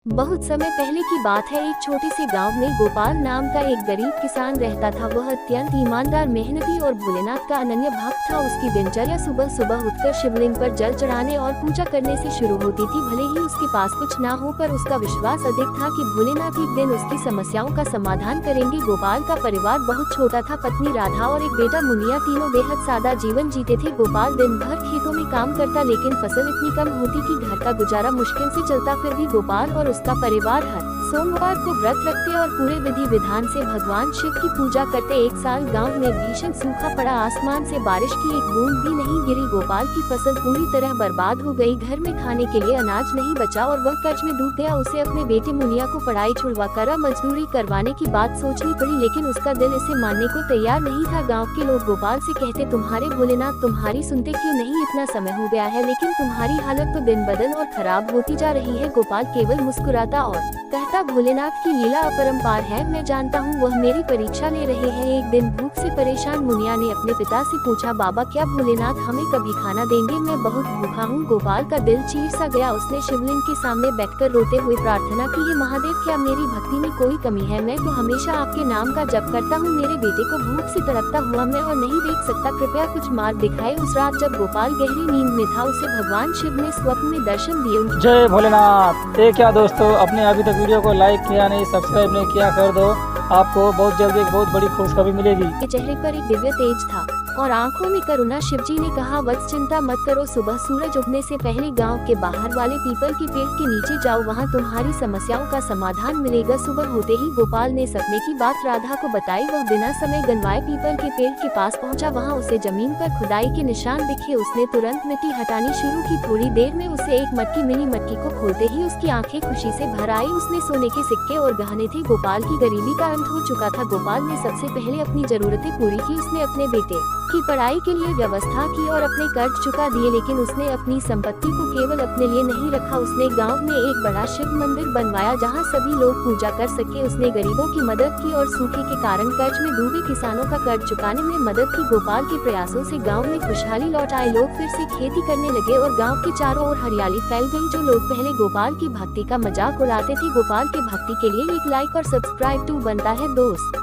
बहुत समय पहले की बात है। एक छोटे से गांव में गोपाल नाम का एक गरीब किसान रहता था। वह अत्यंत ईमानदार, मेहनती और भोलेनाथ का अनन्य भक्त था। उसकी दिनचर्या सुबह सुबह उठकर शिवलिंग पर जल चढ़ाने और पूजा करने से शुरू होती थी। भले ही उसके पास कुछ ना हो, पर उसका विश्वास अधिक था कि भोलेनाथ एक दिन उसकी समस्याओं का समाधान करेंगे। गोपाल का परिवार बहुत छोटा था। पत्नी राधा और एक बेटा मुनिया, तीनों बेहद सादा जीवन जीते थे। गोपाल दिन भर खेतों में काम करता, लेकिन फसल इतनी कम होती कि घर का गुजारा मुश्किल से चलता। फिर भी गोपाल और उसका परिवार हर सोमवार को व्रत रखते और पूरे विधि विधान से भगवान शिव की पूजा करते। एक साल गांव में भीषण सूखा पड़ा। आसमान से बारिश की एक बूंद भी नहीं गिरी। गोपाल की फसल पूरी तरह बर्बाद हो गई। घर में खाने के लिए अनाज नहीं बचा और वह कर्ज में डूब गया। उसे अपने बेटे मुनिया को पढ़ाई छुड़वा कर मजदूरी करवाने की बात सोचनी पड़ी, लेकिन उसका दिल इसे मानने को तैयार नहीं था। गाँव के लोग गोपाल से कहते, तुम्हारे भोलेनाथ तुम्हारी सुनते क्यों नहीं? इतना समय हो गया है, लेकिन तुम्हारी हालत तो दिन ब दिन और खराब होती जा रही है। गोपाल केवल मुस्कुराता और कहता, भोलेनाथ की लीला अपरंपार है। मैं जानता हूँ वह मेरी परीक्षा ले रहे हैं। एक दिन भूख से परेशान मुनिया ने अपने पिता से पूछा, बाबा क्या भोलेनाथ हमें कभी खाना देंगे? मैं बहुत भूखा हूँ। गोपाल का दिल चीर सा गया। उसने शिवलिंग के सामने बैठकर रोते हुए प्रार्थना की, हे महादेव, क्या मेरी भक्ति में कोई कमी है? मैं तो हमेशा आपके नाम का जप करता हूँ। मेरे बेटे को भूख से तड़पता हुआ मैं और नहीं देख सकता। कृपया कुछ मार्ग दिखाए। उस रात जब गोपाल गहरी नींद में था, उसे भगवान शिव ने स्वप्न में दर्शन दिए। जय भोलेनाथ। क्या दोस्तों, आपने अभी तक वीडियो को लाइक किया नहीं, सब्सक्राइब नहीं किया, कर दो। आपको बहुत जल्दी एक बहुत बड़ी खुशखबरी मिलेगी। के चेहरे पर एक दिव्य तेज था और आंखों में करुणा। शिवजी ने कहा, वत्स चिंता मत करो। सुबह सूरज उगने से पहले गांव के बाहर वाले पीपल के पेड़ के नीचे जाओ। वहां तुम्हारी समस्याओं का समाधान मिलेगा। सुबह होते ही गोपाल ने सपने की बात राधा को बताई। वह बिना समय गंवाए पीपल के पेड़ के पास पहुंचा। वहां उसे जमीन पर खुदाई के निशान दिखे। उसने तुरंत मिट्टी हटानी शुरू की। थोड़ी देर में उसे एक मटकी मिली। मटकी को खोलते ही उसकी आंखें खुशी से भर आई। उसने सोने के सिक्के और गहने थे। गोपाल की गरीबी का अंत हो चुका था। गोपाल ने सबसे पहले अपनी जरूरतें पूरी की। उसने अपने बेटे की पढ़ाई के लिए व्यवस्था की और अपने कर्ज चुका दिए, लेकिन उसने अपनी संपत्ति को केवल अपने लिए नहीं रखा। उसने गांव में एक बड़ा शिव मंदिर बनवाया जहां सभी लोग पूजा कर सके। उसने गरीबों की मदद की और सूखे के कारण कर्ज में डूबे किसानों का कर्ज चुकाने में मदद की। गोपाल के प्रयासों से गांव में खुशहाली लौट आई। लोग फिर से खेती करने लगे और गांव के चारों ओर हरियाली फैल गई। जो लोग पहले गोपाल की भक्ति का मजाक उड़ाते थे, गोपाल के भक्ति के लिए एक लाइक और सब्सक्राइब टू बनता है दोस्त।